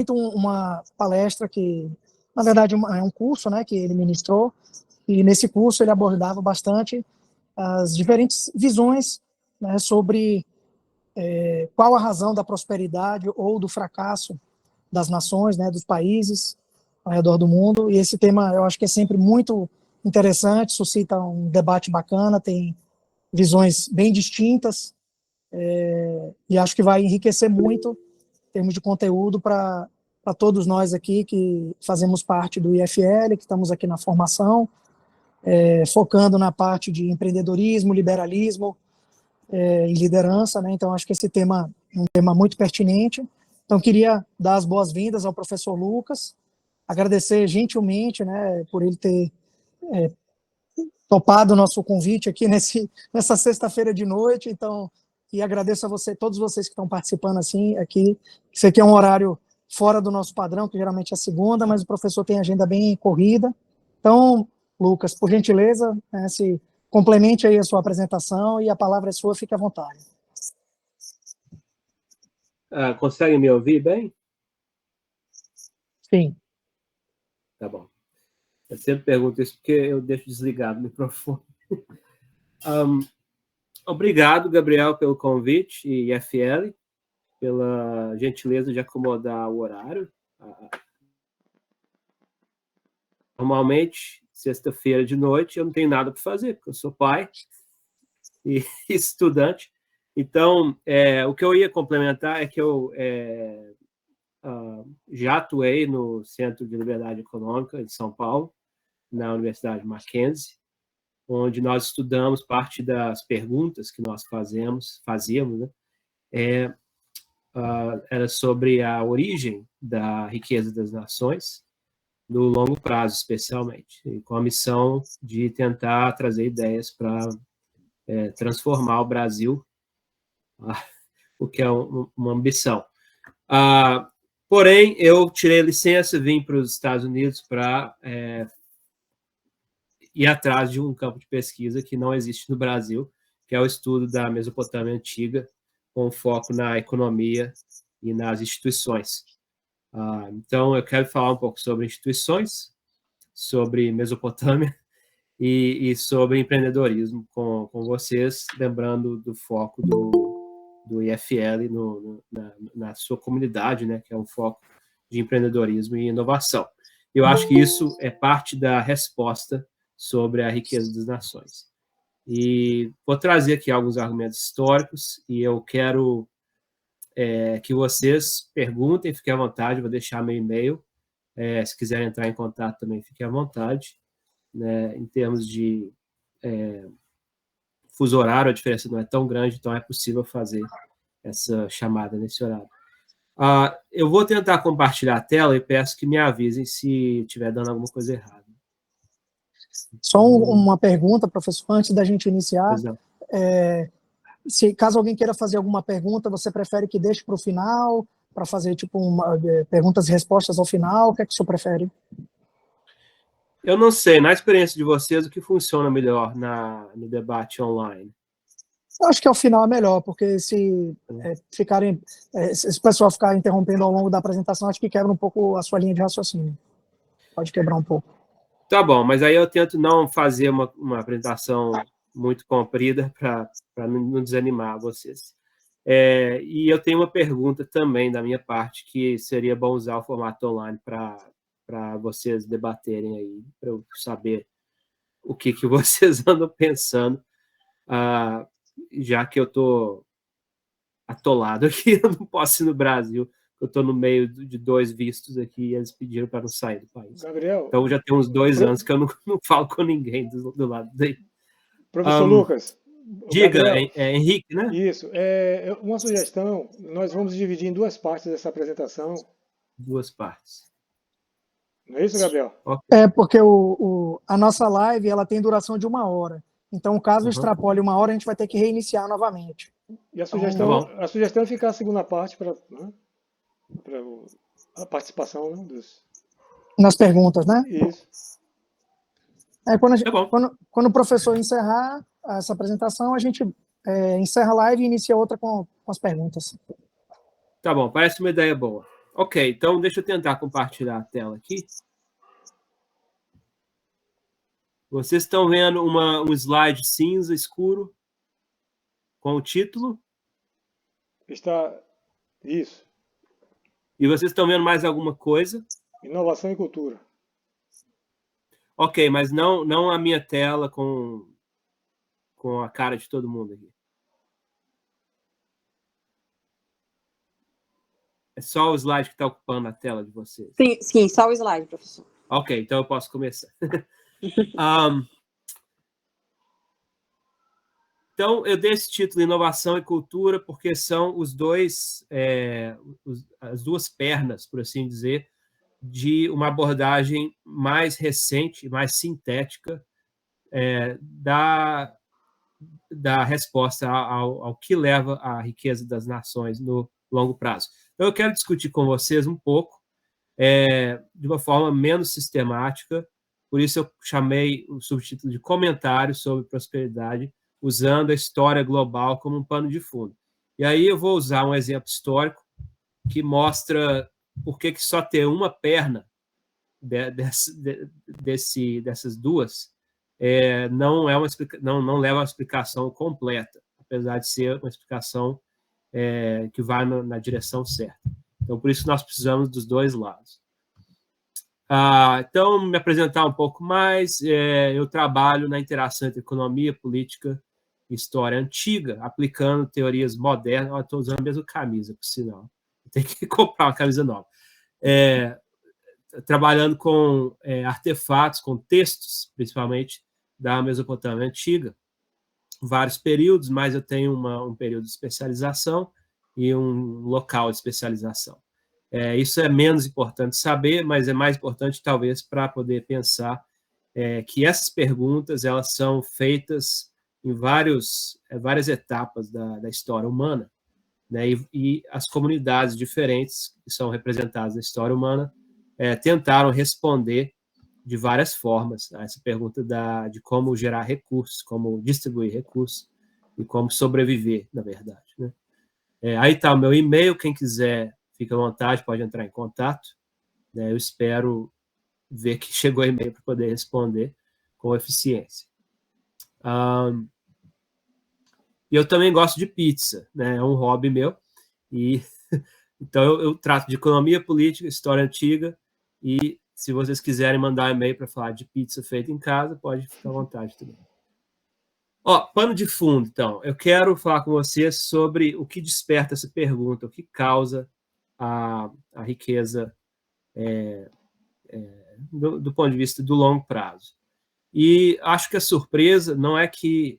uma palestra que, na verdade, é um curso, né, que ele ministrou, e nesse curso ele abordava bastante as diferentes visões, né, sobre qual a razão da prosperidade ou do fracasso das nações, né, dos países ao redor do mundo. E esse tema eu acho que é sempre muito interessante, suscita um debate bacana, tem visões bem distintas, e acho que vai enriquecer muito em termos de conteúdo para todos nós aqui que fazemos parte do IFL, que estamos aqui na formação, focando na parte de empreendedorismo, liberalismo e liderança, né? Então, acho que esse tema é um tema muito pertinente. Então, queria dar as boas-vindas ao professor Lucas, agradecer gentilmente, né, por ele ter topado o nosso convite aqui nessa sexta-feira de noite. Então, e agradeço a você, todos vocês que estão participando assim aqui. Isso aqui é um horário fora do nosso padrão, que geralmente é segunda, mas o professor tem agenda bem corrida. Então, Lucas, por gentileza, né, se complemente aí a sua apresentação e a palavra é sua, fique à vontade. Conseguem me ouvir bem? Sim. Tá bom. Eu sempre pergunto isso porque eu deixo desligado o microfone. Obrigado, Gabriel, pelo convite e IFL, pela gentileza de acomodar o horário. Normalmente, sexta-feira de noite, eu não tenho nada para fazer, porque eu sou pai e estudante. Então, o que eu ia complementar é que eu já atuei no Centro de Liberdade Econômica de São Paulo, na Universidade Mackenzie, onde nós estudamos parte das perguntas que nós fazíamos, né? Era sobre a origem da riqueza das nações, no longo prazo, especialmente, e com a missão de tentar trazer ideias para transformar o Brasil, o que é uma ambição. Porém, eu tirei licença, vim para os Estados Unidos para ir atrás de um campo de pesquisa que não existe no Brasil, que é o estudo da Mesopotâmia Antiga, com foco na economia e nas instituições. Então, eu quero falar um pouco sobre instituições, sobre Mesopotâmia e sobre empreendedorismo com vocês, lembrando do foco do IFL na sua comunidade, né, que é um foco de empreendedorismo e inovação. Eu acho que isso é parte da resposta sobre a riqueza das nações. E vou trazer aqui alguns argumentos históricos e eu quero que vocês perguntem, fiquem à vontade, vou deixar meu e-mail. Se quiserem entrar em contato também, fiquem à vontade. Né? Em termos de fuso horário, a diferença não é tão grande, então é possível fazer essa chamada nesse horário. Eu vou tentar compartilhar a tela e peço que me avisem se estiver dando alguma coisa errada. Só uma pergunta, professor, antes da gente iniciar. Se caso alguém queira fazer alguma pergunta, você prefere que deixe para o final, para fazer tipo perguntas e respostas ao final? O que é que o senhor prefere? Eu não sei, na experiência de vocês, o que funciona melhor no debate online? Eu acho que ao final é melhor, porque se o pessoal ficar interrompendo ao longo da apresentação, acho que quebra um pouco a sua linha de raciocínio. Pode quebrar um pouco. Tá bom, mas aí eu tento não fazer uma apresentação muito comprida para não desanimar vocês. E eu tenho uma pergunta também da minha parte, que seria bom usar o formato online para vocês debaterem aí, para eu saber o que vocês andam pensando, já que eu estou atolado aqui, eu não posso ir no Brasil, eu estou no meio de 2 vistos aqui e eles pediram para não sair do país. Gabriel, então já tem uns 2 anos que eu não falo com ninguém do lado daí. Professor Lucas. Diga, Gabriel, Henrique, né? Isso. Uma sugestão, nós vamos dividir em 2 partes essa apresentação. 2 partes. Não é isso, Gabriel? Porque a nossa live ela tem duração de 1 hora. Então, caso extrapole 1 hora, a gente vai ter que reiniciar novamente. E a sugestão é ficar a segunda parte para a participação, né, nas perguntas, né? Isso. Quando o professor encerrar essa apresentação, a gente encerra a live e inicia outra com as perguntas. Tá bom, parece uma ideia boa. Ok, então deixa eu tentar compartilhar a tela aqui. Vocês estão vendo um slide cinza escuro com o título? Está isso. E vocês estão vendo mais alguma coisa? Inovação e cultura. Ok, mas não a minha tela com a cara de todo mundo aqui. É só o slide que está ocupando a tela de vocês. Sim, só o slide, professor. Ok, então eu posso começar. Então, eu dei esse título Inovação e Cultura porque são as duas pernas, por assim dizer, de uma abordagem mais recente, mais sintética da resposta ao que leva à riqueza das nações no longo prazo. Então, eu quero discutir com vocês um pouco, de uma forma menos sistemática, por isso eu chamei o subtítulo de Comentários sobre Prosperidade, usando a história global como um pano de fundo. E aí eu vou usar um exemplo histórico que mostra por que só ter uma perna dessas duas não leva a uma explicação completa, apesar de ser uma explicação que vai na direção certa. Então, por isso, nós precisamos dos dois lados. Então, me apresentar um pouco mais, eu trabalho na interação entre economia, política e história antiga, aplicando teorias modernas. Estou usando a mesma camisa, por sinal. Tem que comprar uma camisa nova. Trabalhando com artefatos, com textos, principalmente da Mesopotâmia Antiga, vários períodos, mas eu tenho um período de especialização e um local de especialização. Isso é menos importante saber, mas é mais importante, talvez, para poder pensar que essas perguntas elas são feitas em várias etapas da história humana, né? E as comunidades diferentes que são representadas na história humana tentaram responder de várias formas a essa pergunta de como gerar recursos, como distribuir recursos e como sobreviver, na verdade, né? Aí está o meu e-mail, quem quiser, fica à vontade, pode entrar em contato, né? Eu espero ver que chegou o e-mail para poder responder com eficiência. E eu também gosto de pizza, né? É um hobby meu, e então eu trato de economia política, história antiga, e se vocês quiserem mandar um e-mail para falar de pizza feita em casa, pode ficar à vontade também. Pano de fundo, então. Eu quero falar com vocês sobre o que desperta essa pergunta, o que causa a riqueza do ponto de vista do longo prazo. E acho que a surpresa não é que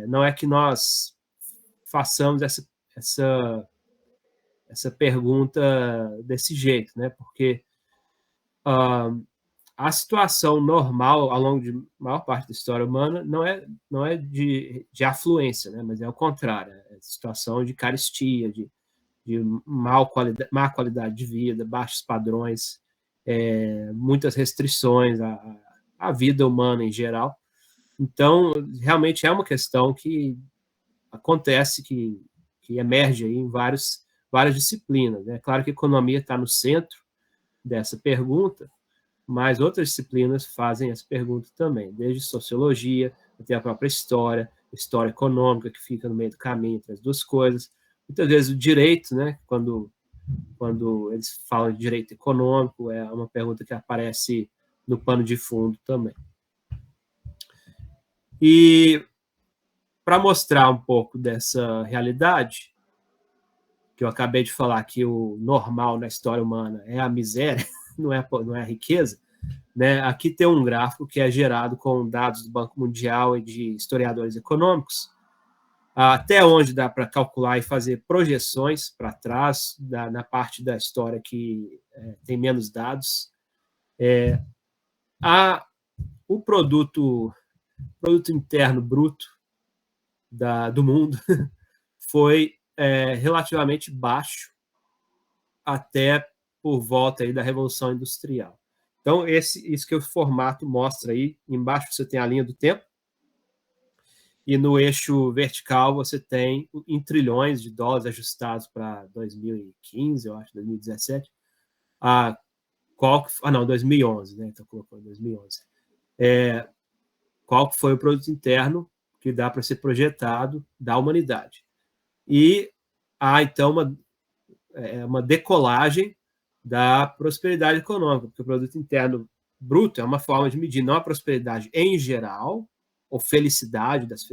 não é que nós façamos essa pergunta desse jeito, né? Porque a situação normal ao longo de maior parte da história humana não é de afluência, né? Mas é o contrário, é situação de carestia, de má qualidade de vida, baixos padrões, muitas restrições à vida humana em geral. Então, realmente é uma questão que acontece, que emerge aí em várias disciplinas, né? Claro que a economia está no centro dessa pergunta, mas outras disciplinas fazem essa pergunta também, desde sociologia, até a própria história econômica, que fica no meio do caminho entre as duas coisas. Muitas vezes o direito, né? Quando eles falam de direito econômico, é uma pergunta que aparece no pano de fundo também. E para mostrar um pouco dessa realidade, que eu acabei de falar que o normal na história humana é a miséria, não é a riqueza, né? Aqui tem um gráfico que é gerado com dados do Banco Mundial e de historiadores econômicos, até onde dá para calcular e fazer projeções para trás, na parte da história que tem menos dados. O produto interno bruto do mundo foi relativamente baixo até por volta aí da Revolução Industrial. Então, isso que o formato mostra aí. Embaixo você tem a linha do tempo e no eixo vertical você tem em trilhões de dólares ajustados para 2015, eu acho, 2017, não, 2011, né? Então colocou 2011. Qual que foi o produto interno que dá para ser projetado da humanidade. E há, então, uma decolagem da prosperidade econômica, porque o produto interno bruto é uma forma de medir não a prosperidade em geral, ou felicidade das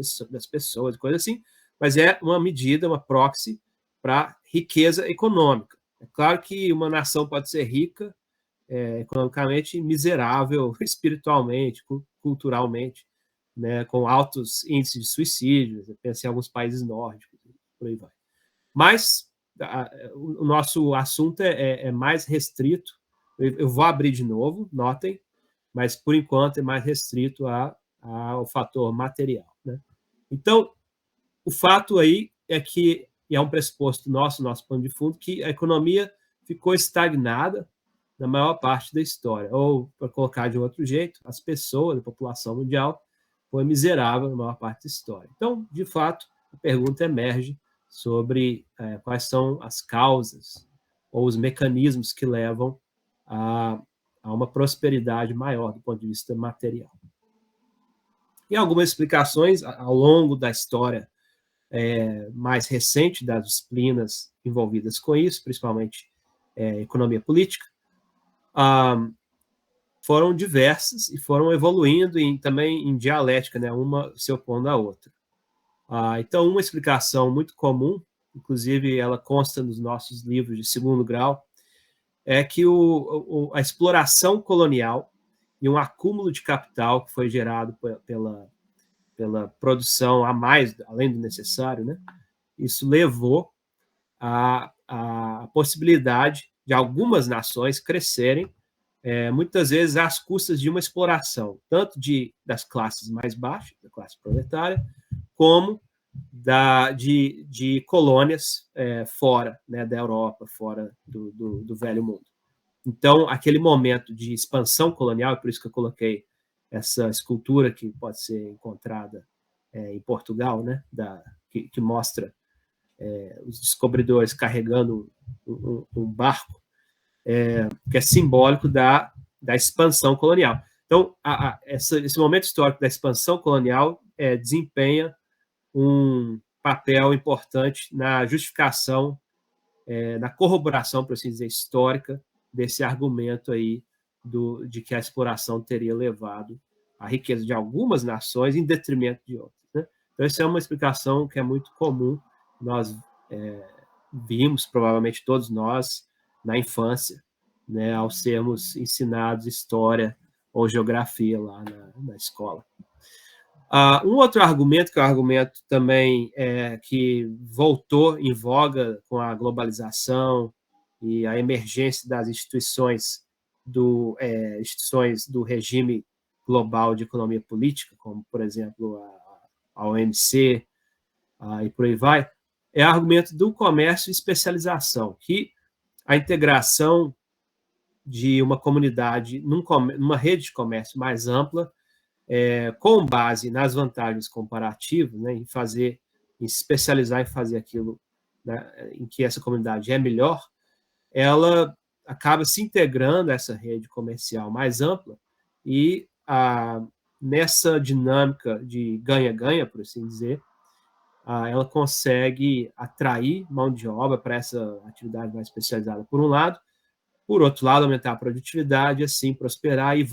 pessoas, coisa assim, mas é uma medida, uma proxy para riqueza econômica. É claro que uma nação pode ser rica economicamente, miserável espiritualmente, culturalmente, né, com altos índices de suicídios, pensei em alguns países nórdicos, por aí vai. Mas o nosso assunto é mais restrito, eu vou abrir de novo, notem, mas por enquanto é mais restrito ao fator material, né? Então, o fato aí é que, e é um pressuposto nosso pano de fundo, que a economia ficou estagnada na maior parte da história. Ou, para colocar de um outro jeito, as pessoas, a população mundial, foi miserável na maior parte da história. Então, de fato, a pergunta emerge sobre quais são as causas ou os mecanismos que levam a uma prosperidade maior do ponto de vista material. E algumas explicações ao longo da história mais recente das disciplinas envolvidas com isso, principalmente economia política, foram diversas e foram evoluindo também em dialética, né, uma se opondo à outra. Então, uma explicação muito comum, inclusive ela consta nos nossos livros de segundo grau, é que a exploração colonial e um acúmulo de capital que foi gerado pela produção a mais, além do necessário, né, isso levou à possibilidade de algumas nações crescerem, muitas vezes às custas de uma exploração, tanto das classes mais baixas, da classe proletária, como de colônias fora, né, da Europa, fora do Velho Mundo. Então, aquele momento de expansão colonial, é por isso que eu coloquei essa escultura que pode ser encontrada em Portugal, né, que mostra os descobridores carregando um barco, que é simbólico da expansão colonial. Então, esse momento histórico da expansão colonial desempenha um papel importante na justificação, na corroboração, por assim dizer, histórica desse argumento aí de que a exploração teria levado à riqueza de algumas nações em detrimento de outras, né? Então, essa é uma explicação que é muito comum. Nós vimos, provavelmente todos nós, na infância, né, ao sermos ensinados história ou geografia lá na escola. Um outro argumento, que é um argumento também que voltou em voga com a globalização e a emergência das instituições do regime global de economia política, como, por exemplo, a OMC, e por aí vai, é o argumento do comércio e especialização, que a integração de uma comunidade numa rede de comércio mais ampla, com base nas vantagens comparativas, né, em se especializar em fazer aquilo, né, em que essa comunidade é melhor, ela acaba se integrando a essa rede comercial mais ampla e nessa dinâmica de ganha-ganha, por assim dizer, ela consegue atrair mão de obra para essa atividade mais especializada, por um lado, por outro lado, aumentar a produtividade, assim, prosperar e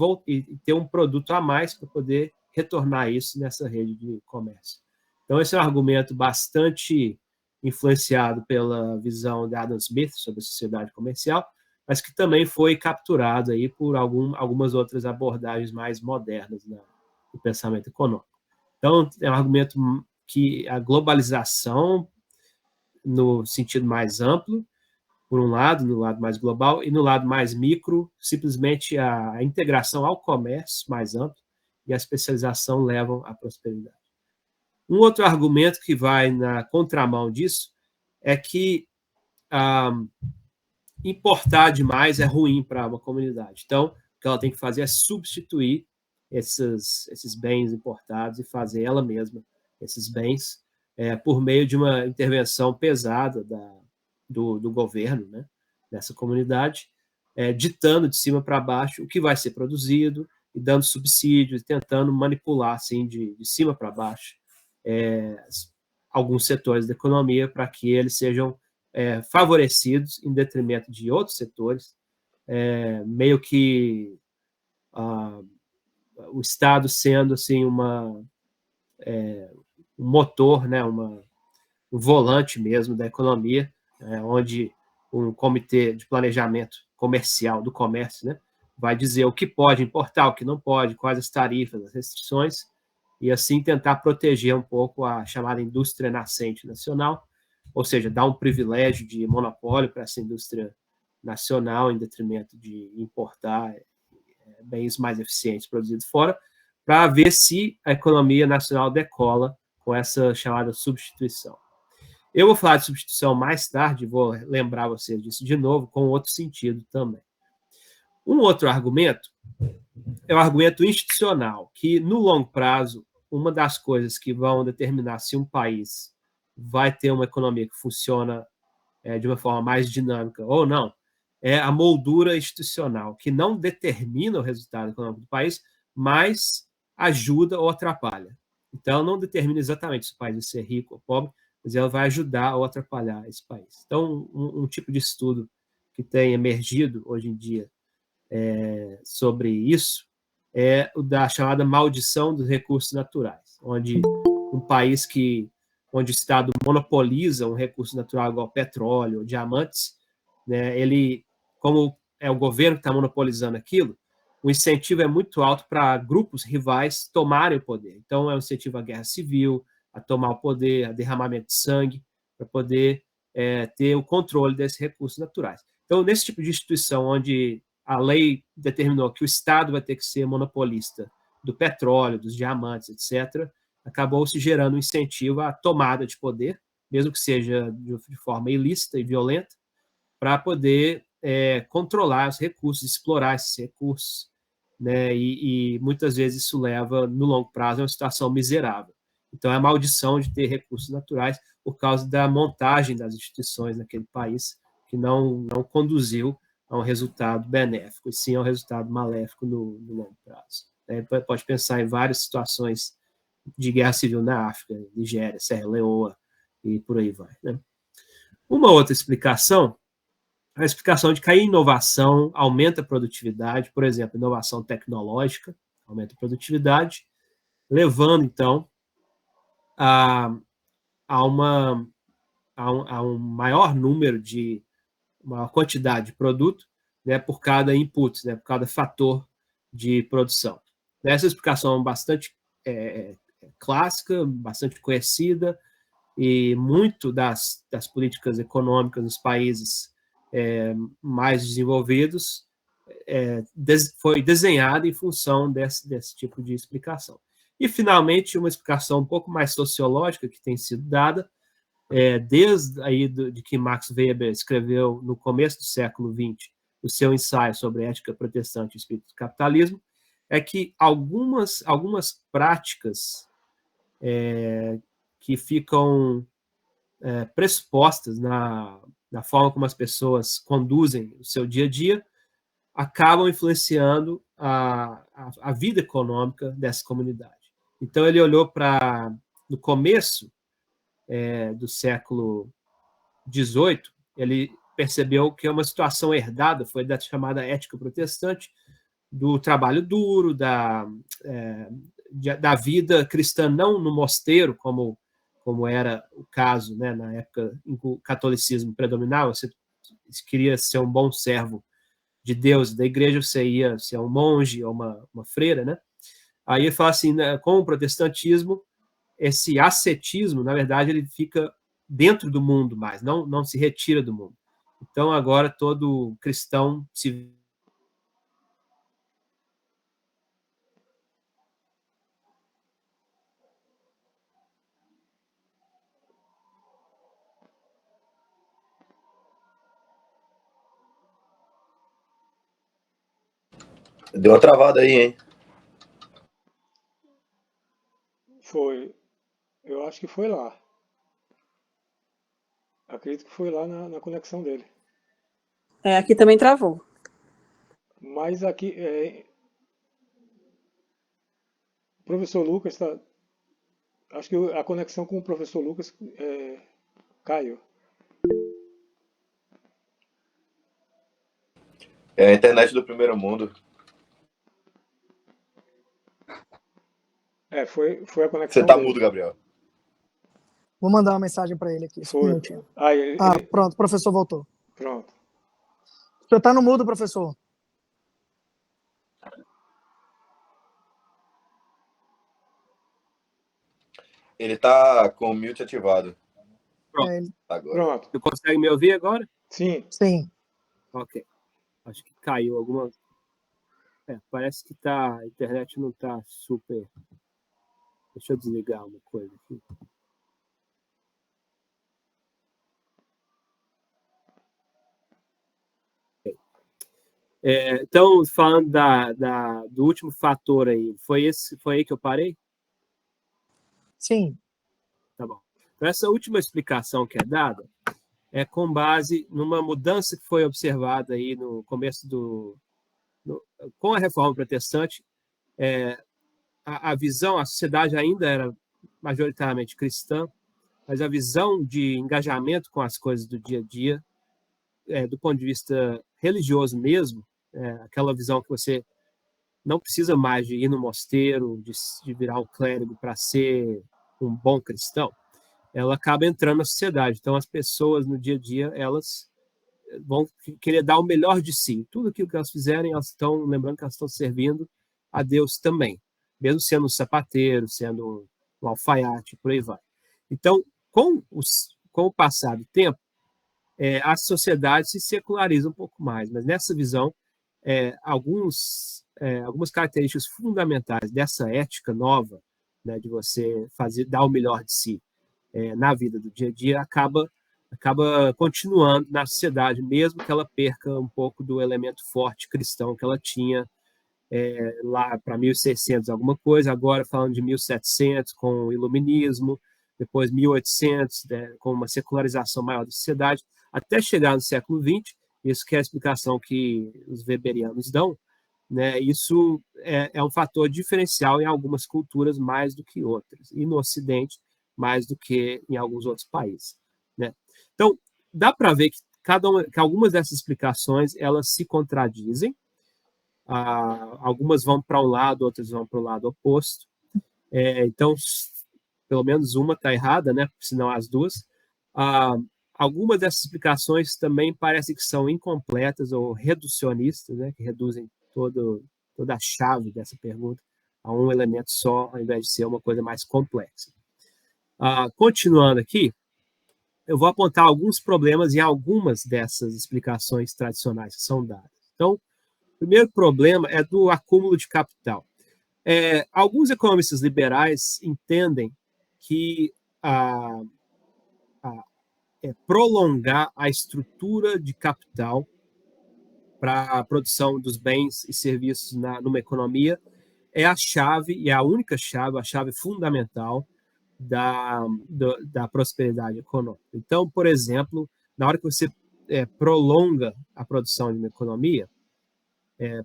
ter um produto a mais para poder retornar isso nessa rede de comércio. Então, esse é um argumento bastante influenciado pela visão de Adam Smith sobre a sociedade comercial, mas que também foi capturado aí por algumas outras abordagens mais modernas do pensamento econômico. Então, é um argumento que a globalização, no sentido mais amplo, por um lado, no lado mais global, e no lado mais micro, simplesmente a integração ao comércio mais amplo e a especialização levam à prosperidade. Um outro argumento que vai na contramão disso é que importar demais é ruim para uma comunidade. Então, o que ela tem que fazer é substituir esses bens importados e fazer ela mesma esses bens por meio de uma intervenção pesada do governo, né, dessa comunidade, ditando de cima para baixo o que vai ser produzido e dando subsídios, tentando manipular assim, de cima para baixo alguns setores da economia para que eles sejam favorecidos em detrimento de outros setores, meio que o Estado sendo assim um motor, né, um volante mesmo da economia, onde um comitê de planejamento comercial do comércio, né, vai dizer o que pode importar, o que não pode, quais as tarifas, as restrições, e assim tentar proteger um pouco a chamada indústria nascente nacional, ou seja, dar um privilégio de monopólio para essa indústria nacional em detrimento de importar bens mais eficientes produzidos fora, para ver se a economia nacional decola com essa chamada substituição. Eu vou falar de substituição mais tarde, vou lembrar vocês disso de novo, com outro sentido também. Um outro argumento é o argumento institucional, que no longo prazo, uma das coisas que vão determinar se um país vai ter uma economia que funciona de uma forma mais dinâmica ou não, é a moldura institucional, que não determina o resultado econômico do país, mas ajuda ou atrapalha. Então, não determina exatamente se o país vai ser rico ou pobre, mas ela vai ajudar ou atrapalhar esse país. Então, um tipo de estudo que tem emergido hoje em dia sobre isso é o da chamada maldição dos recursos naturais, onde um país onde o Estado monopoliza um recurso natural igual petróleo ou diamantes, né, ele, como é o governo que está monopolizando aquilo, o incentivo é muito alto para grupos rivais tomarem o poder. Então, é um incentivo à guerra civil, a tomar o poder, a derramamento de sangue, para poder ter o controle desses recursos naturais. Então, nesse tipo de instituição onde a lei determinou que o Estado vai ter que ser monopolista do petróleo, dos diamantes, etc., acabou se gerando um incentivo à tomada de poder, mesmo que seja de forma ilícita e violenta, para poder controlar os recursos, explorar esses recursos, né? E muitas vezes isso leva, no longo prazo, a uma situação miserável. Então, é a maldição de ter recursos naturais por causa da montagem das instituições naquele país, que não conduziu a um resultado benéfico, e sim a um resultado maléfico no longo prazo. Pode pensar em várias situações de guerra civil na África, Nigéria, Serra Leoa, e por aí vai. Né? Uma outra explicação é a explicação de que a inovação aumenta a produtividade, por exemplo, inovação tecnológica aumenta a produtividade, levando, então, a um maior número uma quantidade de produto, né, por cada input, né, por cada fator de produção. Essa explicação é bastante clássica, bastante conhecida, e muito das políticas econômicas nos países mais desenvolvidos foi desenhada em função desse tipo de explicação. E, finalmente, uma explicação um pouco mais sociológica que tem sido dada, desde aí de que Max Weber escreveu no começo do século XX o seu ensaio sobre ética protestante e espírito do capitalismo, é que algumas práticas que ficam pressupostas na forma como as pessoas conduzem o seu dia a dia acabam influenciando a vida econômica dessa comunidade. Então, ele olhou no começo do século XVIII, ele percebeu que é uma situação herdada, foi da chamada ética protestante, do trabalho duro, da vida cristã, não no mosteiro, como era o caso, né, na época em que o catolicismo predominava. Você queria ser um bom servo de Deus, da igreja, você ia ser um monge ou uma freira, né? Aí ele fala assim, né, com o protestantismo, esse ascetismo, na verdade, ele fica dentro do mundo mais, não se retira do mundo. Então, agora, todo cristão se... Deu uma travada aí, hein? Foi. acho que foi lá. Acredito que foi lá na conexão dele. Aqui também travou. Mas aqui, o professor Lucas está. Acho que a conexão com o professor Lucas caiu. É a internet do primeiro mundo. Foi a conexão Você tá dele. mudo, Gabriel. Vou mandar uma mensagem para ele aqui, só um Foi. minutinho. Aí, Pronto, o professor voltou. pronto. O senhor está no mudo, professor. Ele tá com o mute ativado. Pronto. Agora. Pronto. Você consegue me ouvir agora? Sim. Sim. Ok. Acho que caiu alguma... parece que a internet não está super... Deixa eu desligar uma coisa aqui. Então, falando do último fator aí, foi aí que eu parei? Sim. Tá bom. Então, essa última explicação que é dada é com base numa mudança que foi observada aí no começo com a Reforma Protestante. A visão, a sociedade ainda era majoritariamente cristã, mas a visão de engajamento com as coisas do dia a dia, do ponto de vista religioso mesmo, aquela visão que você não precisa mais de ir no mosteiro, de virar um clérigo para ser um bom cristão, ela acaba entrando na sociedade. Então, as pessoas, no dia a dia, elas vão querer dar o melhor de si. Tudo aquilo que elas fizerem, elas estão lembrando que elas estão servindo a Deus também, mesmo sendo um sapateiro, sendo um alfaiate, por aí vai. Então, com o passar do tempo, a sociedade se seculariza um pouco mais, mas nessa visão, algumas características fundamentais dessa ética nova, né, de você dar o melhor de si na vida do dia a dia, acaba continuando na sociedade, mesmo que ela perca um pouco do elemento forte cristão que ela tinha lá para 1600 alguma coisa, agora falando de 1700 com o iluminismo, depois 1800 com uma secularização maior da sociedade, até chegar no século XX, isso que é a explicação que os weberianos dão, né, isso é um fator diferencial em algumas culturas mais do que outras, e no Ocidente mais do que em alguns outros países, né? Então, dá para ver que algumas dessas explicações elas se contradizem, algumas vão para um lado, outras vão para o lado oposto. Então, pelo menos uma está errada, né? Senão as duas. Algumas dessas explicações também parecem que são incompletas ou reducionistas, né? Que reduzem toda a chave dessa pergunta a um elemento só, ao invés de ser uma coisa mais complexa. Continuando aqui, eu vou apontar alguns problemas em algumas dessas explicações tradicionais que são dadas. Então, o primeiro problema é do acúmulo de capital. Alguns economistas liberais entendem que prolongar a estrutura de capital para a produção dos bens e serviços numa economia é a chave, e a única chave, a chave fundamental da prosperidade econômica. Então, por exemplo, na hora que você prolonga a produção de uma economia,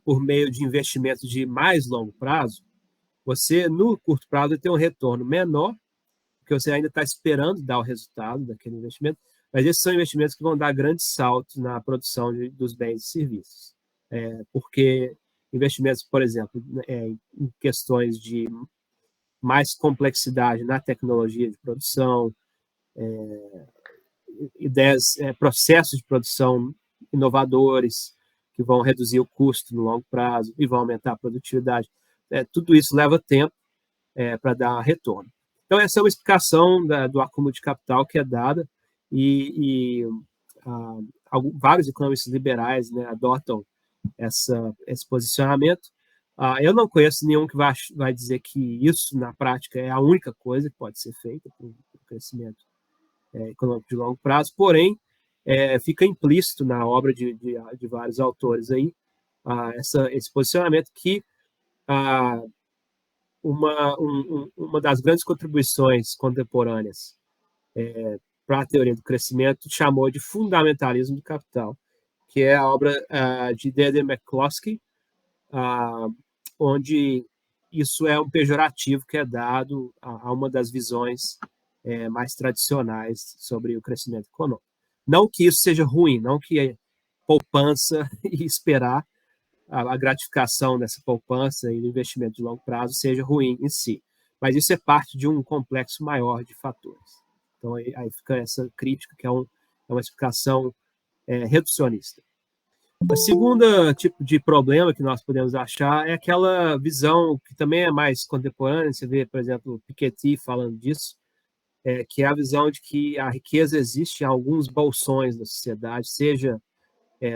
por meio de investimentos de mais longo prazo, você, no curto prazo, tem um retorno menor, porque você ainda está esperando dar o resultado daquele investimento, mas esses são investimentos que vão dar grandes saltos na produção dos bens e serviços. Porque investimentos, por exemplo, em questões de mais complexidade na tecnologia de produção, processos de produção inovadores, que vão reduzir o custo no longo prazo e vão aumentar a produtividade. Tudo isso leva tempo para dar retorno. Então, essa é uma explicação do acúmulo de capital que é dada e vários economistas liberais, né, adotam esse posicionamento. Eu não conheço nenhum que vai dizer que isso, na prática, é a única coisa que pode ser feita para o crescimento econômico de longo prazo, porém, fica implícito na obra de vários autores aí esse posicionamento que uma das grandes contribuições contemporâneas para a teoria do crescimento chamou de fundamentalismo do capital, que é a obra de Deirdre McCloskey, onde isso é um pejorativo que é dado a uma das visões mais tradicionais sobre o crescimento econômico. Não que isso seja ruim, não que poupança e esperar a gratificação dessa poupança e do investimento de longo prazo seja ruim em si, mas isso é parte de um complexo maior de fatores. Então, aí fica essa crítica, que é uma explicação reducionista. A segunda tipo de problema que nós podemos achar é aquela visão que também é mais contemporânea, você vê, por exemplo, Piketty falando disso, que é a visão de que a riqueza existe em alguns bolsões da sociedade, seja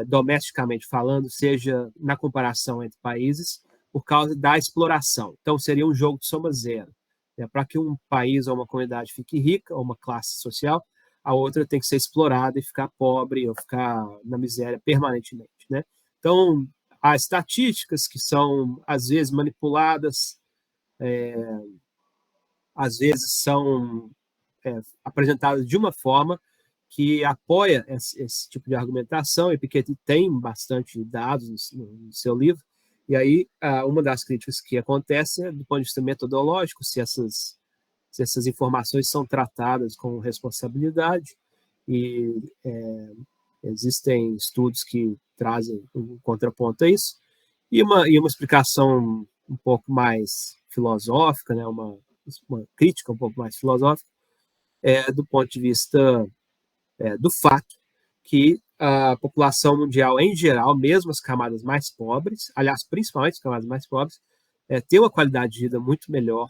domesticamente falando, seja na comparação entre países, por causa da exploração. Então, seria um jogo de soma zero. Para que um país ou uma comunidade fique rica, ou uma classe social, a outra tem que ser explorada e ficar pobre ou ficar na miséria permanentemente. Né? Então, há estatísticas que são, às vezes, manipuladas, às vezes são apresentadas de uma forma que apoia esse tipo de argumentação, e Piketty tem bastante dados no seu livro, e aí uma das críticas que acontece é do ponto de vista metodológico, se essas informações são tratadas com responsabilidade, e existem estudos que trazem um contraponto a isso, e uma explicação um pouco mais filosófica, né, uma crítica um pouco mais filosófica, do ponto de vista do fato que a população mundial, em geral, mesmo as camadas mais pobres, aliás, principalmente as camadas mais pobres, tem uma qualidade de vida muito melhor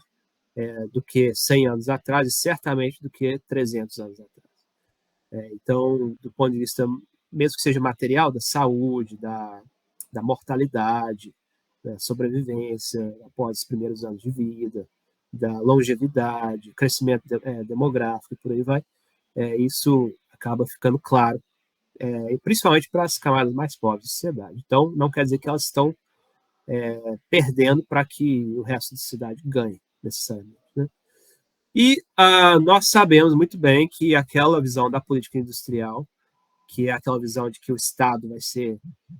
do que 100 anos atrás e certamente do que 300 anos atrás. Então, do ponto de vista, mesmo que seja material, da saúde, da mortalidade, da sobrevivência após os primeiros anos de vida, da longevidade, crescimento demográfico e por aí vai, isso acaba ficando claro, principalmente para as camadas mais pobres da sociedade. Então, não quer dizer que elas estão perdendo para que o resto da sociedade ganhe, necessariamente. Né? E nós sabemos muito bem que aquela visão da política industrial, que é aquela visão de que o Estado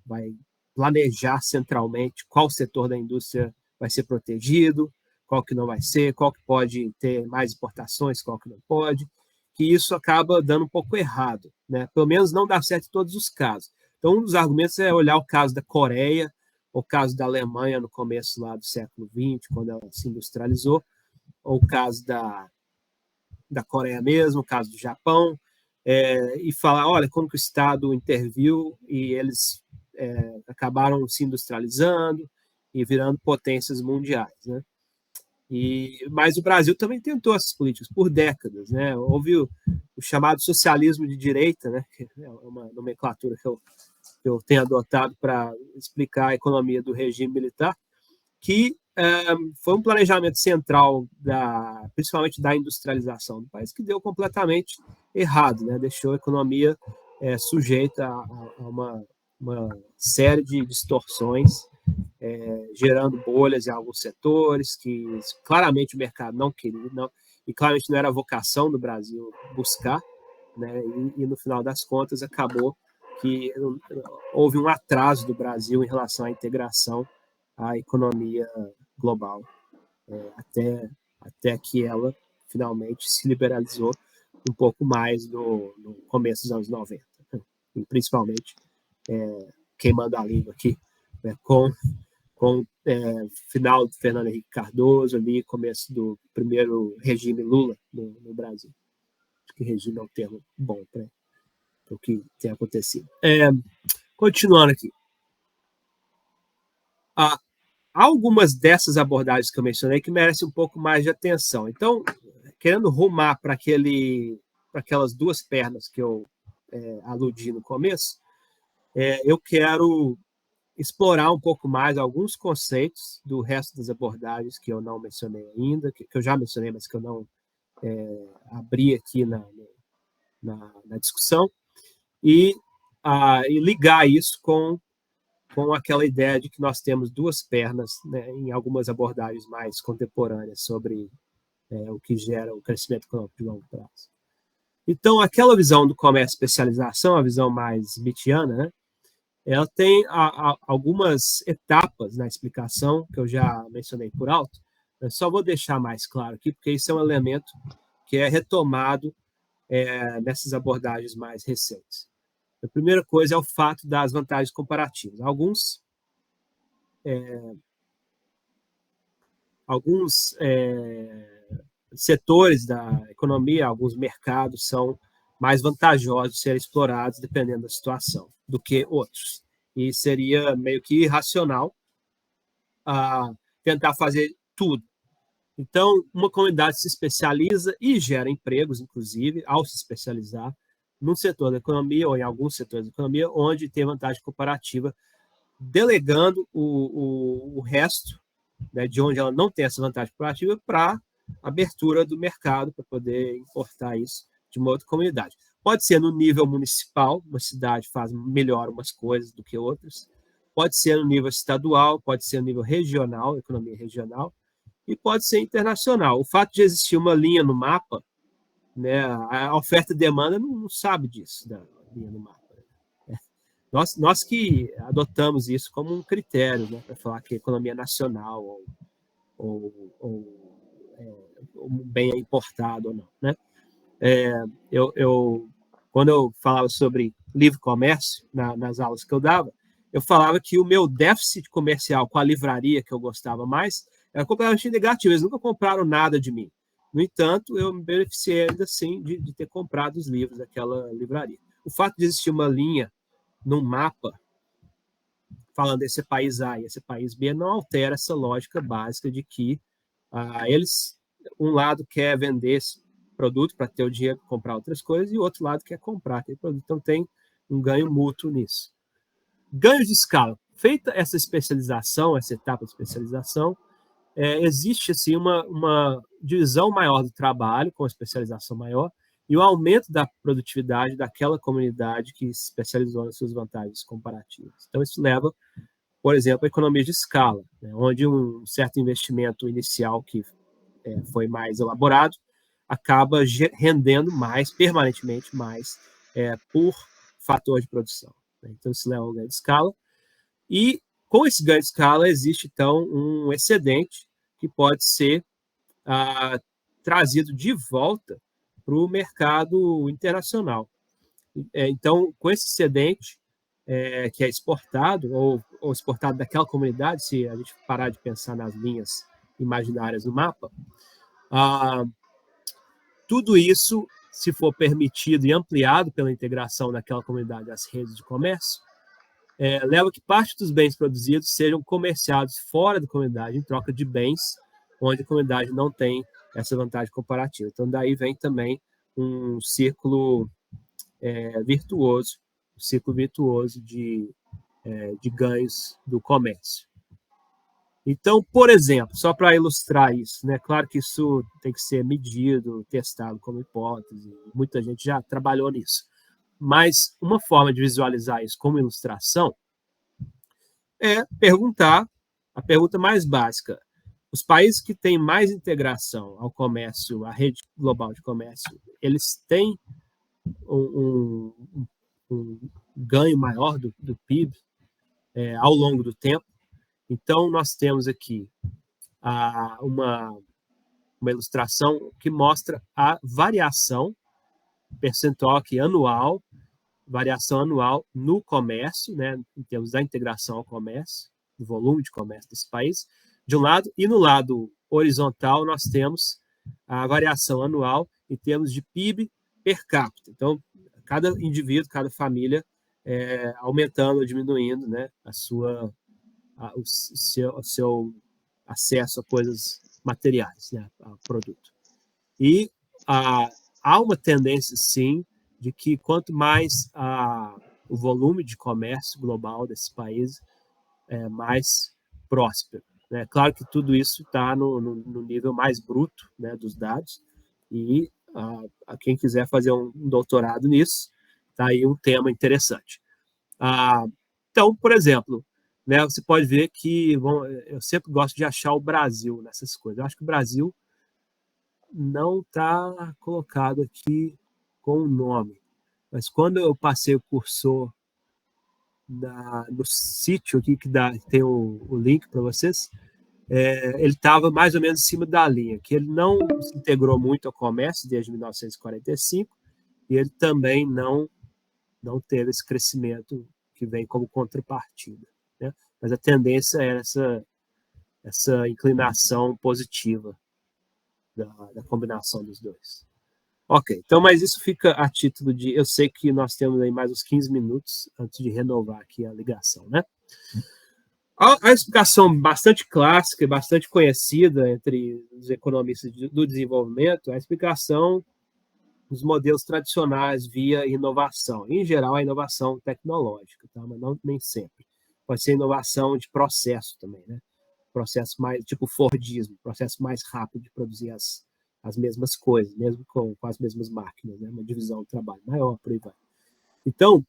vai planejar centralmente qual setor da indústria vai ser protegido, qual que não vai ser, qual que pode ter mais exportações, qual que não pode, que isso acaba dando um pouco errado, né? Pelo menos não dá certo em todos os casos. Então, um dos argumentos é olhar o caso da Coreia, o caso da Alemanha no começo lá do século XX, quando ela se industrializou, ou o caso da Coreia mesmo, o caso do Japão, e falar, olha, como que o Estado interviu e eles acabaram se industrializando e virando potências mundiais, né? Mas o Brasil também tentou essas políticas por décadas, né? Houve o chamado socialismo de direita, né? Que é uma nomenclatura que eu tenho adotado para explicar a economia do regime militar, que foi um planejamento central, principalmente da industrialização do país, que deu completamente errado, né? Deixou a economia sujeita a uma série de distorções, gerando bolhas em alguns setores que claramente o mercado não queria, e claramente não era a vocação do Brasil buscar, né? E no final das contas acabou que houve um atraso do Brasil em relação à integração à economia global, até que ela finalmente se liberalizou um pouco mais no começo dos anos 90, e principalmente queimando a língua aqui, com final do Fernando Henrique Cardoso, ali, começo do primeiro regime Lula no Brasil. Acho que regime é um termo bom para o que tem acontecido. Continuando aqui. Há algumas dessas abordagens que eu mencionei que merecem um pouco mais de atenção. Então, querendo rumar para aquelas duas pernas que eu aludi no começo, eu quero explorar um pouco mais alguns conceitos do resto das abordagens que eu não mencionei ainda, que eu já mencionei, mas que eu não abri aqui na discussão, e ligar isso com com aquela ideia de que nós temos duas pernas, né, em algumas abordagens mais contemporâneas sobre o que gera o crescimento econômico de longo prazo. Então, aquela visão do comércio e especialização, a visão mais smithiana, né, ela tem algumas etapas na explicação, que eu já mencionei por alto. Eu só vou deixar mais claro aqui, porque isso é um elemento que é retomado nessas abordagens mais recentes. A primeira coisa é o fato das vantagens comparativas. Alguns setores da economia, alguns mercados são mais vantajosos de serem explorados, dependendo da situação, do que outros. E seria meio que irracional tentar fazer tudo. Então, uma comunidade se especializa e gera empregos, inclusive, ao se especializar num setor da economia ou em alguns setores da economia, onde tem vantagem comparativa, delegando o resto, né, de onde ela não tem essa vantagem comparativa, para abertura do mercado, para poder importar isso de uma outra comunidade. Pode ser no nível municipal, uma cidade faz melhor umas coisas do que outras, pode ser no nível estadual, pode ser no nível regional, economia regional, e pode ser internacional. O fato de existir uma linha no mapa, né, a oferta e demanda não sabe disso, da linha no mapa. Nós que adotamos isso como um critério, né, para falar que a economia é nacional ou bem é importado ou não. Né? Quando eu falava sobre livre comércio, nas aulas que eu dava, eu falava que o meu déficit comercial com a livraria que eu gostava mais era completamente negativo. Eles nunca compraram nada de mim. No entanto, eu me beneficiei ainda assim de ter comprado os livros daquela livraria. O fato de existir uma linha num mapa falando esse é país A e esse é país B não altera essa lógica básica de que um lado quer vender esse produto para ter o dinheiro para comprar outras coisas e o outro lado quer comprar aquele produto. Então tem um ganho mútuo nisso. Ganhos de escala. Feita essa especialização, essa etapa de especialização, existe assim, uma divisão maior do trabalho, com especialização maior, e o aumento da produtividade daquela comunidade que se especializou nas suas vantagens comparativas. Então, isso leva, por exemplo, à economia de escala, né, onde um certo investimento inicial que foi mais elaborado acaba rendendo mais, permanentemente mais, por fator de produção. Né? Então, isso leva ao ganho de escala. E, com esse ganho de escala, existe, então, um excedente que pode ser trazido de volta para o mercado internacional. Então, com esse excedente que é exportado, ou exportado daquela comunidade, se a gente parar de pensar nas linhas imaginárias do mapa, tudo isso, se for permitido e ampliado pela integração daquela comunidade às redes de comércio, leva que parte dos bens produzidos sejam comerciados fora da comunidade em troca de bens onde a comunidade não tem essa vantagem comparativa. Então, daí vem também um círculo virtuoso, de ganhos do comércio. Então, por exemplo, só para ilustrar isso, né, claro que isso tem que ser medido, testado como hipótese, muita gente já trabalhou nisso, mas uma forma de visualizar isso como ilustração é perguntar a pergunta mais básica. Os países que têm mais integração ao comércio, à rede global de comércio, eles têm um ganho maior do PIB ao longo do tempo. Então, nós temos aqui uma ilustração que mostra a variação percentual aqui anual, variação anual no comércio, né, em termos da integração ao comércio, do volume de comércio desse país, de um lado, e no lado horizontal nós temos a variação anual em termos de PIB per capita. Então, cada indivíduo, cada família aumentando ou diminuindo, né, o seu acesso a coisas materiais, né, a produto. E há uma tendência, sim, de que quanto mais o volume de comércio global desses países é mais próspero. Né? Claro que tudo isso está no nível mais bruto, né, dos dados, e quem quiser fazer um doutorado nisso, está aí um tema interessante. Então, por exemplo, né, você pode ver que eu sempre gosto de achar o Brasil nessas coisas. Eu acho que o Brasil não está colocado aqui com o nome. Mas quando eu passei o cursor no sítio aqui, que tem o link para vocês, ele estava mais ou menos em cima da linha, que ele não se integrou muito ao comércio desde 1945, e ele também não teve esse crescimento que vem como contrapartida, né? Mas a tendência é essa inclinação positiva da combinação dos dois. Ok, então, mas isso fica a título de... Eu sei que nós temos aí mais uns 15 minutos antes de renovar aqui a ligação, né? A explicação bastante clássica e bastante conhecida entre os economistas do desenvolvimento é a explicação dos modelos tradicionais via inovação. Em geral, a inovação tecnológica, tá? Mas não nem sempre. Pode ser inovação de processo também, né? Processo mais, tipo Fordismo, processo mais rápido de produzir as mesmas coisas, mesmo com as mesmas máquinas, né? Uma divisão do trabalho maior, por aí vai. Então,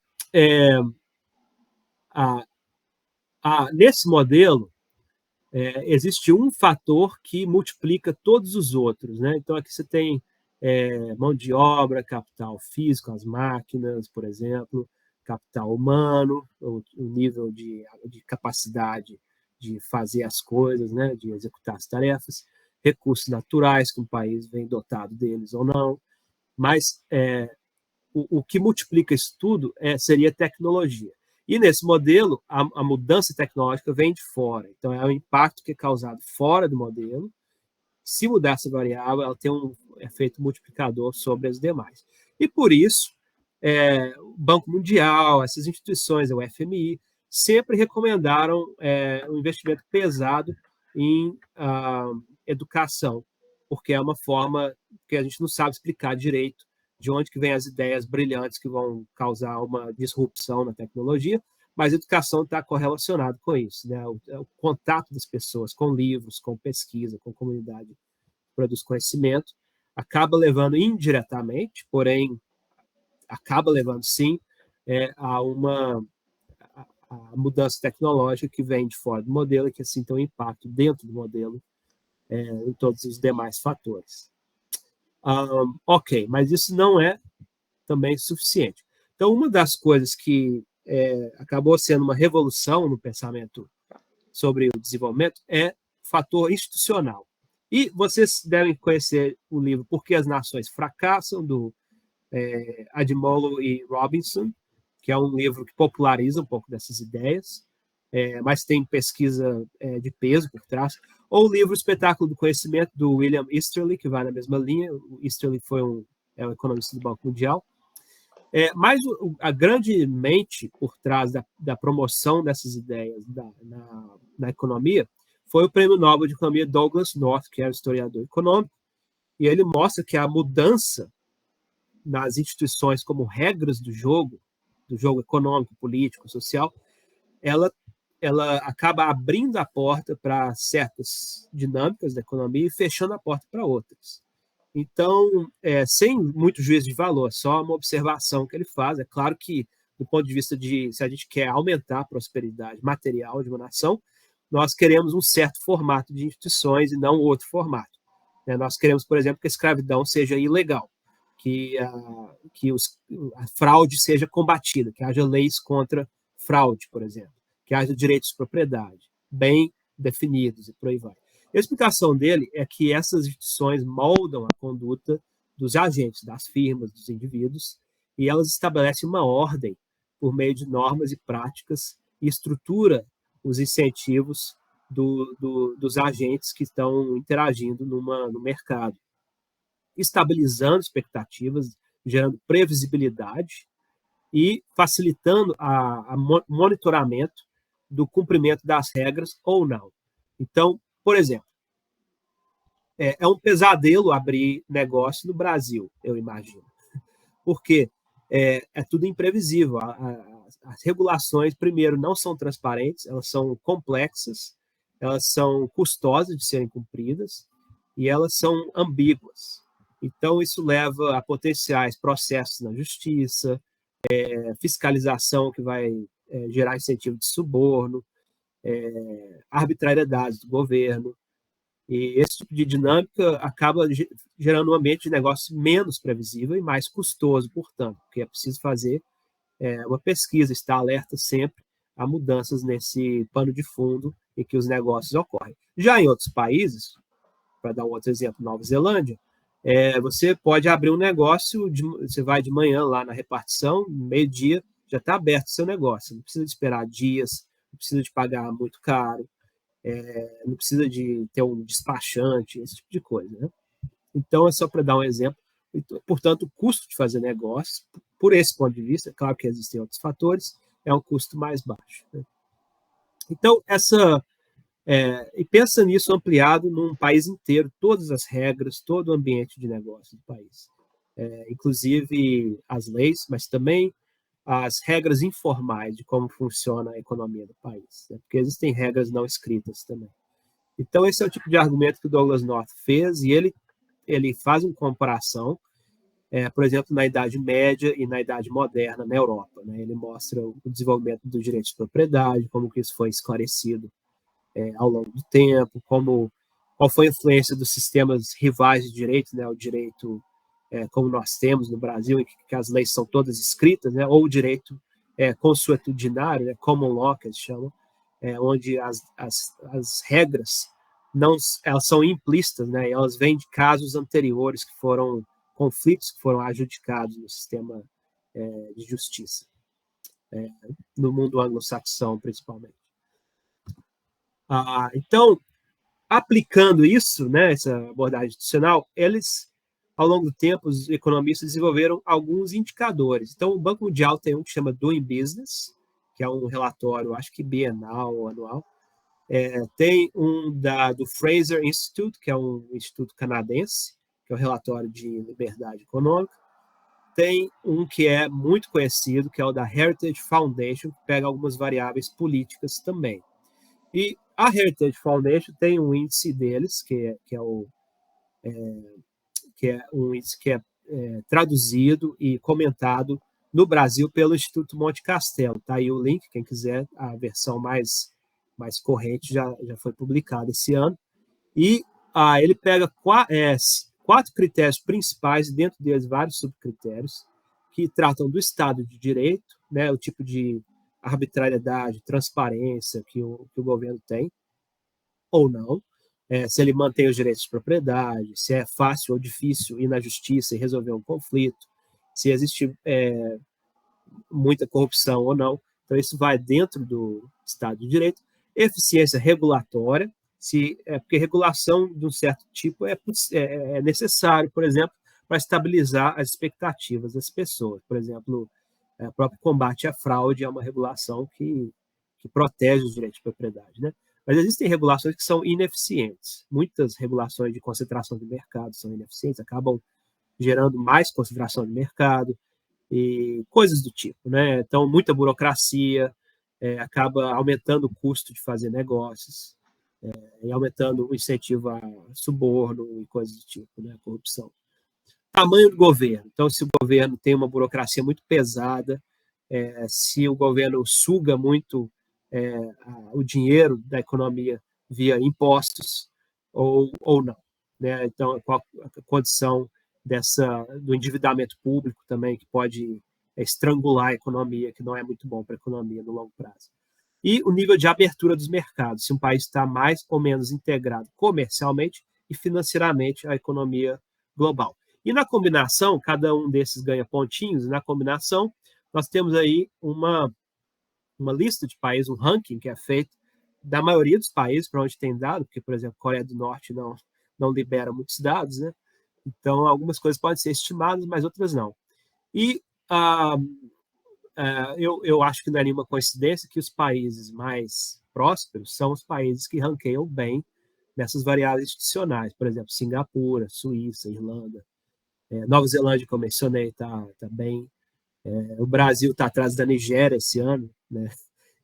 nesse modelo, existe um fator que multiplica todos os outros, né? Então, aqui você tem mão de obra, capital físico, as máquinas, por exemplo, capital humano, o nível de capacidade de fazer as coisas, né? De executar as tarefas, recursos naturais, que um país vem dotado deles ou não, mas o que multiplica isso tudo seria tecnologia. E nesse modelo, a mudança tecnológica vem de fora. Então, é o impacto que é causado fora do modelo. Se mudar essa variável, ela tem um efeito multiplicador sobre as demais. E por isso, o Banco Mundial, essas instituições, o FMI, sempre recomendaram um investimento pesado em educação, porque é uma forma que a gente não sabe explicar direito de onde que vem as ideias brilhantes que vão causar uma disrupção na tecnologia, mas a educação está correlacionada com isso, né? O contato das pessoas com livros, com pesquisa, com comunidade que produz conhecimento, acaba levando indiretamente, porém, acaba levando sim a uma mudança tecnológica que vem de fora do modelo e que assim tem um impacto dentro do modelo em todos os demais fatores. Ok, mas isso não é também suficiente. Então, uma das coisas que acabou sendo uma revolução no pensamento sobre o desenvolvimento é o fator institucional. E vocês devem conhecer o livro Por que as Nações Fracassam, do Admolo e Robinson, que é um livro que populariza um pouco dessas ideias, mas tem pesquisa de peso por trás. Ou o livro Espetáculo do Conhecimento, do William Easterly, que vai na mesma linha. O Easterly foi um economista do Banco Mundial. Mas a grande mente por trás da promoção dessas ideias na economia foi o Prêmio Nobel de Economia Douglas North, que era historiador econômico, e ele mostra que a mudança nas instituições como regras do jogo econômico, político, social, ela acaba abrindo a porta para certas dinâmicas da economia e fechando a porta para outras. Então, sem muito juízo de valor, só uma observação que ele faz. É claro que, do ponto de vista de se a gente quer aumentar a prosperidade material de uma nação, nós queremos um certo formato de instituições e não outro formato. Nós queremos, por exemplo, que a escravidão seja ilegal, que a fraude seja combatida, que haja leis contra fraude, por exemplo, que haja direitos de propriedade bem definidos e por aí vai. A explicação dele é que essas instituições moldam a conduta dos agentes, das firmas, dos indivíduos, e elas estabelecem uma ordem por meio de normas e práticas e estrutura os incentivos dos agentes que estão interagindo no mercado, estabilizando expectativas, gerando previsibilidade e facilitando o monitoramento do cumprimento das regras ou não. Então, por exemplo, é um pesadelo abrir negócio no Brasil, eu imagino, porque é tudo imprevisível. As regulações, primeiro, não são transparentes, elas são complexas, elas são custosas de serem cumpridas e elas são ambíguas. Então, isso leva a potenciais processos na justiça, fiscalização que vai gerar incentivo de suborno, arbitrariedades do governo. E esse tipo de dinâmica acaba gerando um ambiente de negócio menos previsível e mais custoso, portanto, porque é preciso fazer uma pesquisa, estar alerta sempre a mudanças nesse pano de fundo em que os negócios ocorrem. Já em outros países, para dar um outro exemplo, Nova Zelândia, você pode abrir um negócio, você vai de manhã lá na repartição, meio-dia, já está aberto o seu negócio, não precisa de esperar dias, não precisa de pagar muito caro, não precisa de ter um despachante, esse tipo de coisa, né? Então, é só para dar um exemplo. Portanto, o custo de fazer negócio, por esse ponto de vista, claro que existem outros fatores, é um custo mais baixo, né? Então, e pensa nisso ampliado num país inteiro, todas as regras, todo o ambiente de negócio do país, inclusive as leis, mas também as regras informais de como funciona a economia do país, né? Porque existem regras não escritas também. Então, esse é o tipo de argumento que o Douglass North fez, e ele faz uma comparação, por exemplo, na Idade Média e na Idade Moderna na Europa, né? Ele mostra o desenvolvimento do direito de propriedade, como que isso foi esclarecido ao longo do tempo, qual foi a influência dos sistemas rivais de direito, né? O direito como nós temos no Brasil, em que as leis são todas escritas, né? Ou o direito consuetudinário, né? Common law, que eles chamam, onde as regras elas são implícitas, né? Elas vêm de casos anteriores que foram conflitos que foram adjudicados no sistema de justiça, no mundo anglo-saxão, principalmente. Então, aplicando isso, né, essa abordagem institucional, ao longo do tempo, os economistas desenvolveram alguns indicadores. Então, o Banco Mundial tem um que chama Doing Business, que é um relatório, acho que bienal ou anual. Tem um do Fraser Institute, que é um instituto canadense, que é o relatório de liberdade econômica. Tem um que é muito conhecido, que é o da Heritage Foundation, que pega algumas variáveis políticas também. E a Heritage Foundation tem um índice deles, que é um índice que é traduzido e comentado no Brasil pelo Instituto Monte Castelo. Está aí o link, quem quiser, a versão mais corrente já foi publicada esse ano. E ele pega 4 critérios principais, e dentro deles vários subcritérios, que tratam do Estado de Direito, né, o tipo de arbitrariedade, transparência que o governo tem, ou não, se ele mantém os direitos de propriedade, se é fácil ou difícil ir na justiça e resolver um conflito, se existe muita corrupção ou não. Então, isso vai dentro do Estado de Direito. Eficiência regulatória, porque regulação de um certo tipo é necessário, por exemplo, para estabilizar as expectativas das pessoas. Por exemplo, o próprio combate à fraude é uma regulação que protege os direitos de propriedade, né? Mas existem regulações que são ineficientes. Muitas regulações de concentração de mercado são ineficientes, acabam gerando mais concentração de mercado e coisas do tipo, né? Então, muita burocracia acaba aumentando o custo de fazer negócios, e aumentando o incentivo a suborno e coisas do tipo, né? Corrupção. Tamanho do governo. Então, se o governo tem uma burocracia muito pesada, se o governo suga muito o dinheiro da economia via impostos ou não, né? Então, qual a condição do endividamento público também, que pode estrangular a economia, que não é muito bom para a economia no longo prazo. E o nível de abertura dos mercados, se um país está mais ou menos integrado comercialmente e financeiramente à economia global. E na combinação, cada um desses ganha pontinhos, e na combinação nós temos aí uma lista de países, um ranking que é feito da maioria dos países para onde tem dado, porque, por exemplo, Coreia do Norte não libera muitos dados, né? Então, algumas coisas podem ser estimadas, mas outras não. E eu acho que não é nenhuma coincidência que os países mais prósperos são os países que ranqueiam bem nessas variáveis institucionais. Por exemplo, Singapura, Suíça, Irlanda. Nova Zelândia, que eu mencionei, está bem. O Brasil está atrás da Nigéria esse ano, né?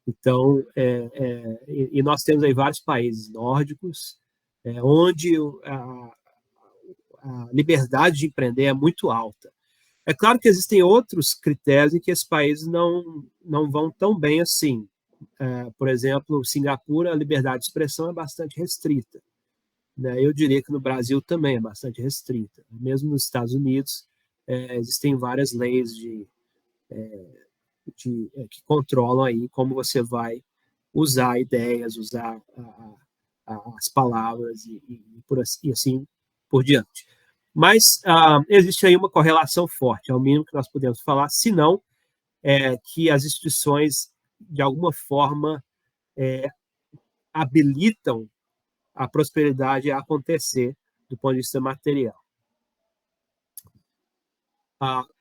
Então, e nós temos aí vários países nórdicos, onde a liberdade de empreender é muito alta. É claro que existem outros critérios em que esses países não vão tão bem assim, Por exemplo, Singapura, a liberdade de expressão é bastante restrita, né? Eu diria que no Brasil também é bastante restrita. Mesmo nos Estados Unidos, existem várias leis que controlam aí como você vai usar ideias, usar as palavras e assim por diante. Mas existe aí uma correlação forte, é o mínimo que nós podemos falar, senão que as instituições, de alguma forma, habilitam a prosperidade a acontecer do ponto de vista material.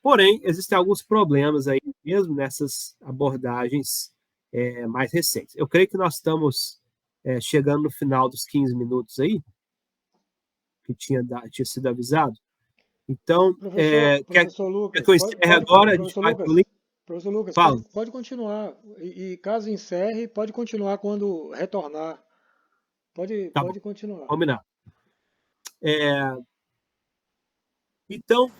Porém, existem alguns problemas aí mesmo nessas abordagens mais recentes. Eu creio que nós estamos chegando no final dos 15 minutos aí, que tinha sido avisado. Então, Professor Lucas, quer que eu encerre agora? A gente vai para o link? Professor Lucas, Fala. pode continuar. E caso encerre, pode continuar quando retornar. Pode continuar. Combinado. Então,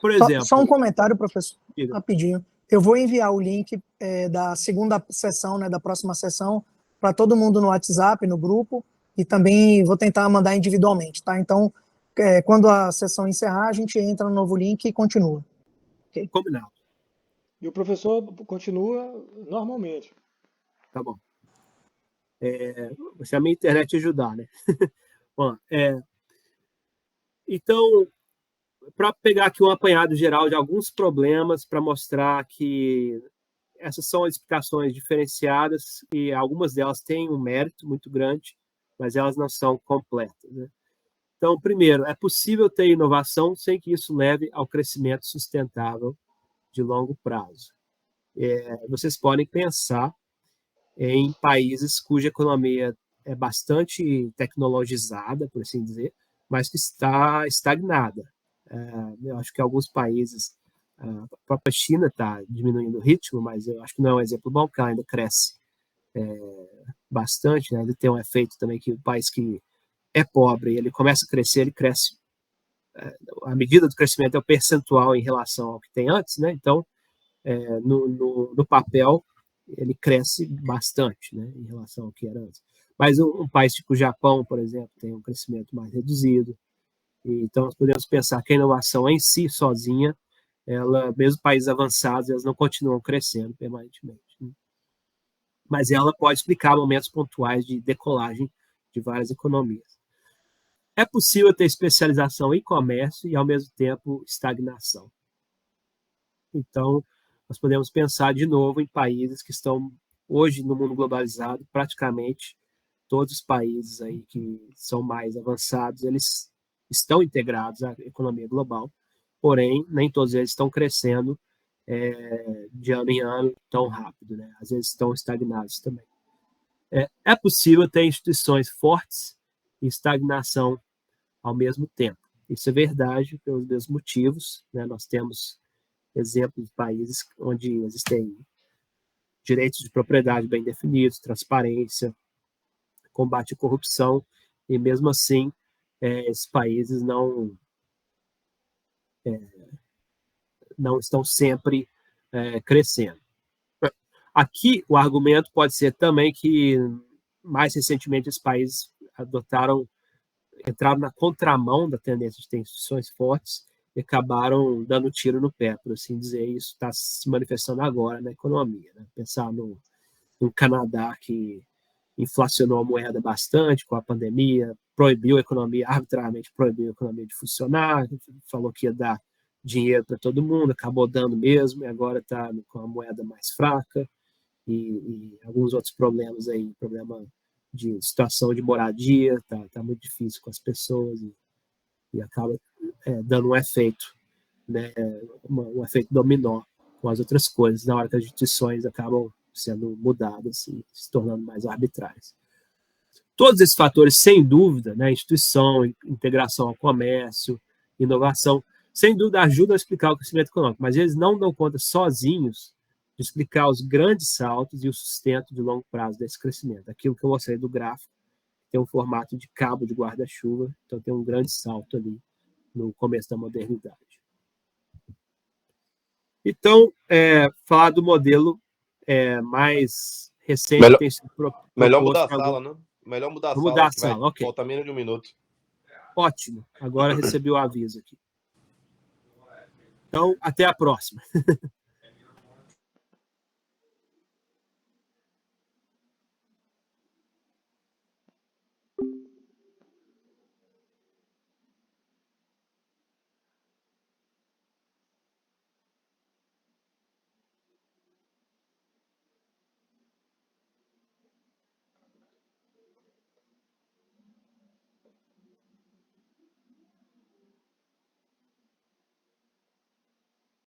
por exemplo... Só um comentário, professor, Diga. rapidinho. Eu vou enviar o link da segunda sessão, né, da próxima sessão, para todo mundo no WhatsApp, no grupo, e também vou tentar mandar individualmente, tá? Então, quando a sessão encerrar, a gente entra no novo link e continua. Okay? Combinado. E o professor continua normalmente. Tá bom. Se a minha internet ajudar, né? Bom, então, para pegar aqui um apanhado geral de alguns problemas, para mostrar que essas são explicações diferenciadas e algumas delas têm um mérito muito grande, mas elas não são completas, né? Então, primeiro, é possível ter inovação sem que isso leve ao crescimento sustentável de longo prazo. Vocês podem pensar em países cuja economia é bastante tecnologizada, por assim dizer, mas que está estagnada. Eu acho que alguns países, a própria China está diminuindo o ritmo, mas eu acho que não é um exemplo bom, porque ela ainda cresce bastante, né? Ele tem um efeito também que o país que é pobre, ele começa a crescer, ele cresce. A medida do crescimento é o percentual em relação ao que tem antes, né? Então, no papel, ele cresce bastante, né, em relação ao que era antes. Mas um país tipo o Japão, por exemplo, tem um crescimento mais reduzido. Então, nós podemos pensar que a inovação em si, sozinha, mesmo países avançados, elas não continuam crescendo permanentemente, né? Mas ela pode explicar momentos pontuais de decolagem de várias economias. É possível ter especialização em comércio e, ao mesmo tempo, estagnação. Então, nós podemos pensar de novo em países que estão hoje no mundo globalizado, praticamente todos os países aí que são mais avançados, eles estão integrados à economia global, porém, nem todos eles estão crescendo de ano em ano tão rápido, né? Às vezes estão estagnados também. É possível ter instituições fortes e estagnação ao mesmo tempo. Isso é verdade pelos mesmos motivos, né? Nós temos exemplos de países onde existem direitos de propriedade bem definidos, transparência, combate à corrupção, e mesmo assim esses países não estão sempre crescendo. Aqui o argumento pode ser também que mais recentemente esses países entraram na contramão da tendência de ter instituições fortes e acabaram dando tiro no pé, por assim dizer. Isso está se manifestando agora na economia, né? Pensar no Canadá, que inflacionou a moeda bastante com a pandemia, arbitrariamente proibiu a economia de funcionar, falou que ia dar dinheiro para todo mundo, acabou dando mesmo, e agora está com a moeda mais fraca, e alguns outros problemas aí, problema de situação de moradia, tá muito difícil com as pessoas, e acaba dando um efeito, né, um efeito dominó com as outras coisas, na hora que as instituições acabam sendo mudadas e se tornando mais arbitrárias. Todos esses fatores, sem dúvida, né, instituição, integração ao comércio, inovação, sem dúvida ajudam a explicar o crescimento econômico, mas eles não dão conta sozinhos de explicar os grandes saltos e o sustento de longo prazo desse crescimento. Aquilo que eu mostrei do gráfico tem um formato de cabo de guarda-chuva, então tem um grande salto ali no começo da modernidade. Então, falar do modelo mais recente Melhor- tem sido Melhor proposto mudar a em algum- sala, né? Melhor mudar a Vou sala. mudar a que vai sala, ok. Falta menos de 1 minuto. Ótimo. Agora recebi o aviso aqui. Então, até a próxima.